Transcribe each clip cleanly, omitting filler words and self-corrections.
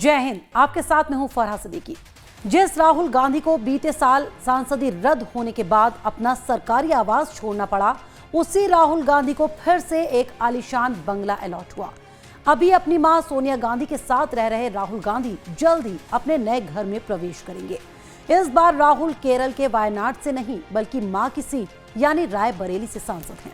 जय हिंद। आपके साथ मैं हूं फरहा सिद्दीकी। जिस राहुल गांधी को बीते साल सांसदी रद्द होने के बाद अपना सरकारी आवास छोड़ना पड़ा, उसी राहुल गांधी को फिर से एक आलीशान बंगला अलॉट हुआ। अभी अपनी मां सोनिया गांधी के साथ रह रहे राहुल गांधी जल्द ही अपने नए घर में प्रवेश करेंगे। इस बार राहुल केरल के वायनाड से नहीं बल्कि मां की सीट यानी रायबरेली से सांसद हैं।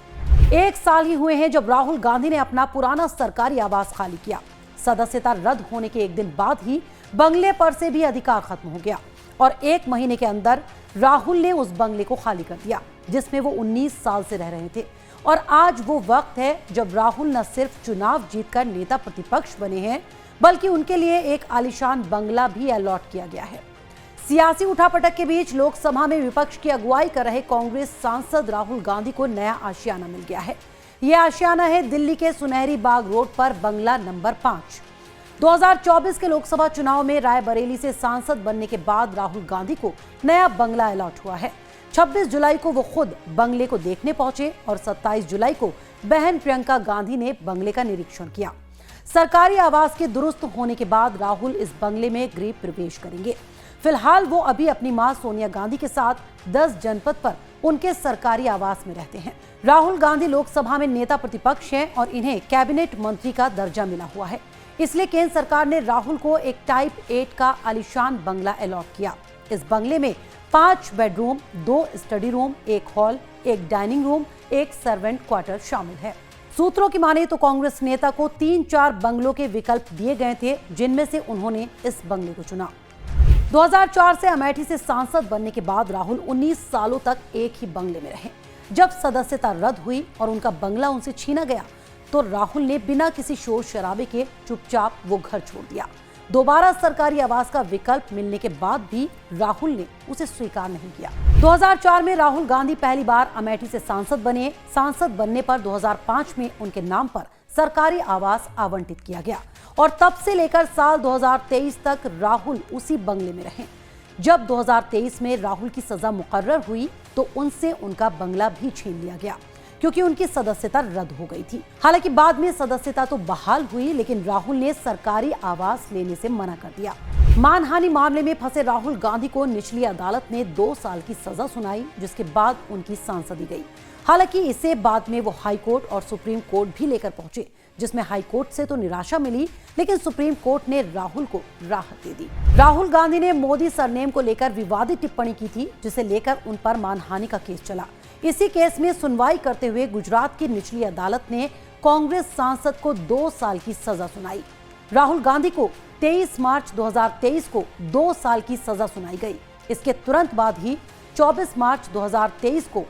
1 साल ही हुए हैं जब राहुल गांधी ने अपना पुराना सरकारी आवास खाली किया। सदस्यता रद्द होने के 1 दिन बाद ही बंगले पर से भी अधिकार खत्म हो गया और 1 महीने के अंदर राहुल ने उस बंगले को खाली कर दिया जिसमें वो 19 साल से रह रहे थे। और आज वो वक्त है जब राहुल न सिर्फ चुनाव जीतकर नेता प्रतिपक्ष बने हैं बल्कि उनके लिए एक आलीशान बंगला भी अलॉट किया गया है। सियासी उठापटक के बीच लोकसभा में विपक्ष की अगुवाई कर रहे कांग्रेस सांसद राहुल गांधी को नया आशियाना मिल गया है। यह आशियाना है दिल्ली के सुनहरी बाग रोड पर बंगला नंबर 5। 2024 के लोकसभा चुनाव में रायबरेली से सांसद बनने के बाद राहुल गांधी को नया बंगला अलॉट हुआ है। 26 जुलाई को वो खुद बंगले को देखने पहुंचे और 27 जुलाई को बहन प्रियंका गांधी ने बंगले का निरीक्षण किया। सरकारी आवास के दुरुस्त होने के बाद राहुल इस बंगले में गृह प्रवेश करेंगे। फिलहाल वो अभी अपनी मां सोनिया गांधी के साथ 10 जनपद पर उनके सरकारी आवास में रहते हैं। राहुल गांधी लोकसभा में नेता प्रतिपक्ष हैं और इन्हें कैबिनेट मंत्री का दर्जा मिला हुआ है। इसलिए केंद्र सरकार ने राहुल को एक टाइप 8 का आलीशान बंगला अलॉट किया। इस बंगले में 5 bedroom, 2 study room, 1 hall, 1 dining room, 1 servant quarter शामिल है। सूत्रों की माने तो कांग्रेस नेता को 3-4 बंगलों के विकल्प दिए गए थे जिनमें से उन्होंने इस बंगले को चुना। 2004 से अमेठी से सांसद बनने के बाद राहुल 19 सालों तक एक ही बंगले में रहे। जब सदस्यता रद्द हुई और उनका बंगला उनसे छीना गया तो राहुल ने बिना किसी शोर शराबे के चुपचाप वो घर छोड़ दिया। दोबारा सरकारी आवास का विकल्प मिलने के बाद भी राहुल ने उसे स्वीकार नहीं किया। 2004 में राहुल गांधी पहली बार अमेठी से सांसद बने। सांसद बनने पर 2005 में उनके नाम पर सरकारी आवास आवंटित किया गया और तब से लेकर साल 2023 तक राहुल उसी बंगले में रहे। जब 2023 में राहुल की सजा मुकर्रर हुई तो उनसे उनका बंगला भी छीन लिया गया क्योंकि उनकी सदस्यता रद्द हो गई थी। हालांकि बाद में सदस्यता तो बहाल हुई लेकिन राहुल ने सरकारी आवास लेने से मना कर दिया। मानहानि मामले में फंसे राहुल गांधी को निचली अदालत ने 2 साल की सजा सुनाई जिसके बाद उनकी सांसदी गई। हालांकि इसे बाद में वो हाई कोर्ट और सुप्रीम कोर्ट भी लेकर पहुंचे जिसमें हाई कोर्ट से तो निराशा मिली लेकिन सुप्रीम कोर्ट ने राहुल को राहत दे दी। राहुल गांधी ने मोदी सरनेम को लेकर विवादित टिप्पणी की थी जिसे लेकर उन पर मानहानि का केस चला। इसी केस में सुनवाई करते हुए गुजरात की निचली अदालत ने कांग्रेस सांसद को 2 साल की सजा सुनाई। राहुल गांधी को 23 मार्च 2023 को 2 साल की सजा सुनाई गई। इसके तुरंत बाद ही 24 मार्च 2023 को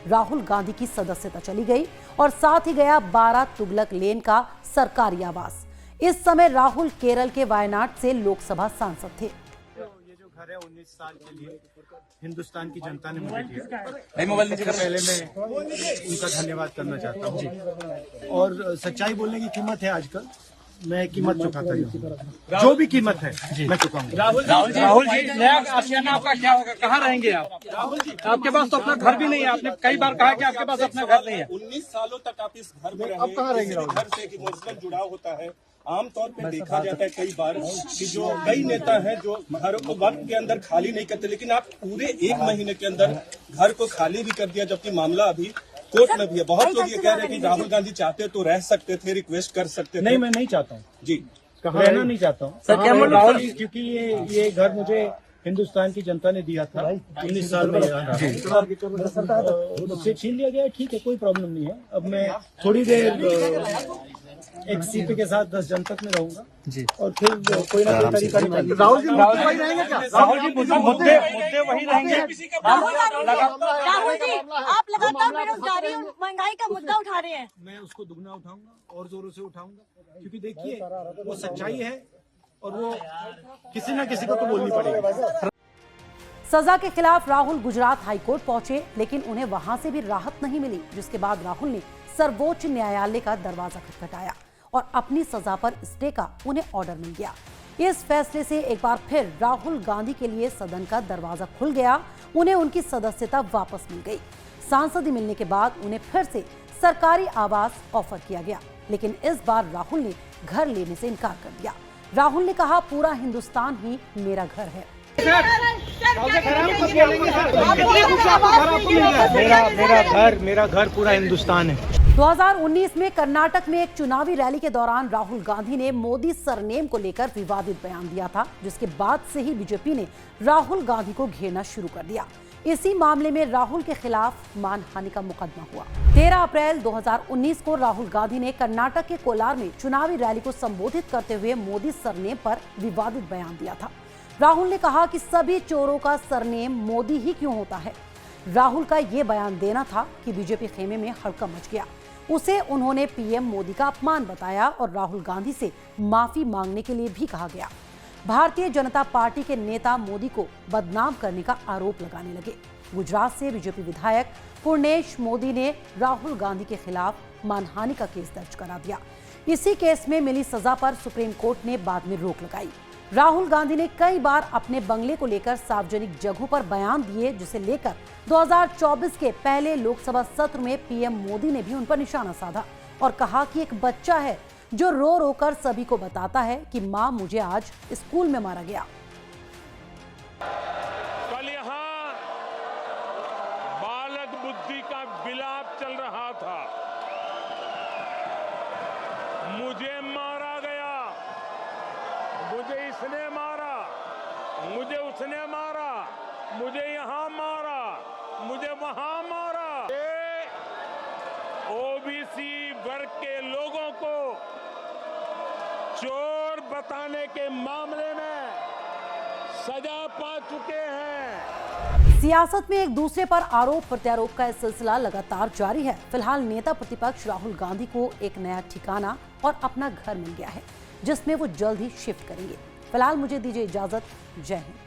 राहुल गांधी की सदस्यता चली गई और साथ ही गया 12 तुगलक लेन का सरकारी आवास। इस समय राहुल केरल के वायनाड से लोकसभा सांसद थे। ये जो घर है 19 साल के लिए हिंदुस्तान की जनता ने मुझे दिया। इससे पहले मैं उनका धन्यवाद करना चाहता हूँ और सच्चाई बोलने की कीमत है। आजकल मैं कीमत चुकाता हूँ, जो भी कीमत है मैं चुकाऊंगा। राहुल जी, नया आशियाना आपका क्या होगा? कहाँ रहेंगे आप? आपके पास तो अपना घर भी नहीं है। आपने कई बार कहा कि आपके पास अपना घर नहीं है। 19 सालों तक आप इस घर में रहे। अब कहाँ रहेंगे? घर से एक इमोशनल जुड़ाव होता है। आमतौर पे देखा जाता है कई बार कि जो कई नेता हैं जो घर को वक्त के अंदर खाली नहीं करते, लेकिन आप पूरे 1 महीने के अंदर घर को खाली भी कर दिया जबकि मामला अभी कोर्ट में भी है। बहुत लोग ये कह रहे हैं कि राहुल गांधी चाहते तो रह सकते थे, रिक्वेस्ट कर सकते थे। नहीं, मैं नहीं चाहता हूँ जी, रहना नहीं चाहता हूँ राहुल, क्योंकि ये घर मुझे हिंदुस्तान की जनता ने दिया था। 19 साल में उससे छीन लिया गया। ठीक है, कोई प्रॉब्लम नहीं है। अब मैं थोड़ी देर एक सीपी के साथ 10 जनपद में रहूंगा और फिर कोई ना कोई तरीका निकालेंगे। राहुल जी वही रहेंगे क्या? राहुल जी मुद्दे वही रहेंगे। राहुल जी, आप लगातार बेरोजगारी और महंगाई का मुद्दा उठा रहे हैं। मैं उसको दुगना उठाऊंगा और जोरों से उठाऊंगा क्योंकि देखिए वो सच्चाई है और वो किसी ना किसी को तो बोलनी पड़ेगी। सजा के खिलाफ राहुल गुजरात हाईकोर्ट पहुंचे लेकिन उन्हें वहां से भी राहत नहीं मिली जिसके बाद राहुल ने सर्वोच्च न्यायालय का दरवाजा खटखटाया और अपनी सजा पर स्टे का उन्हें ऑर्डर मिल गया। इस फैसले से एक बार फिर राहुल गांधी के लिए सदन का दरवाजा खुल गया। उन्हें उनकी सदस्यता वापस मिल गई। सांसदी मिलने के बाद उन्हें फिर से सरकारी आवास ऑफर किया गया लेकिन इस बार राहुल ने घर लेने से इनकार कर दिया। राहुल ने कहा, पूरा हिंदुस्तान ही मेरा घर है। मेरा घर पूरा हिंदुस्तान है। 2019 में कर्नाटक में एक चुनावी रैली के दौरान राहुल गांधी ने मोदी सरनेम को लेकर विवादित बयान दिया था, जिसके बाद से ही बीजेपी ने राहुल गांधी को घेरना शुरू कर दिया। इसी मामले में राहुल के खिलाफ मानहानि का मुकदमा हुआ। 13 अप्रैल 2019 को राहुल गांधी ने कर्नाटक के कोलार में चुनावी रैली को संबोधित करते हुए मोदी सरनेम पर विवादित बयान दिया था। राहुल ने कहा कि सभी चोरों का सरनेम मोदी ही क्यों होता है। राहुल का ये बयान देना था कि बीजेपी खेमे में हड़कंप मच गया। उसे उन्होंने पीएम मोदी का अपमान बताया और राहुल गांधी से माफी मांगने के लिए भी कहा गया। भारतीय जनता पार्टी के नेता मोदी को बदनाम करने का आरोप लगाने लगे। गुजरात से बीजेपी विधायक पूर्णेश मोदी ने राहुल गांधी के खिलाफ मानहानि का केस दर्ज करा दिया। इसी केस में मिली सजा पर सुप्रीम कोर्ट ने बाद में रोक लगाई। राहुल गांधी ने कई बार अपने बंगले को लेकर सार्वजनिक जगहों पर बयान दिए, जिसे लेकर 2024 के पहले लोकसभा सत्र में पीएम मोदी ने भी उन पर निशाना साधा और कहा कि एक बच्चा है जो रो रो कर सभी को बताता है कि मां, मुझे आज स्कूल में मारा गया। कल यहाँ बालक बुद्धि का विलाप चल रहा था। मुझे मारा गया, मुझे इसने मारा, मुझे उसने मारा, मुझे यहाँ मारा, मुझे वहां मारा। ओबीसी वर्ग के लोगों को चोर बताने के मामले में सजा पा चुके हैं। सियासत में एक दूसरे पर आरोप प्रत्यारोप का सिलसिला लगातार जारी है। फिलहाल नेता प्रतिपक्ष राहुल गांधी को एक नया ठिकाना और अपना घर मिल गया है, जिसमें वो जल्द ही शिफ्ट करेंगे। फिलहाल मुझे दीजिए इजाजत। जय हिंद।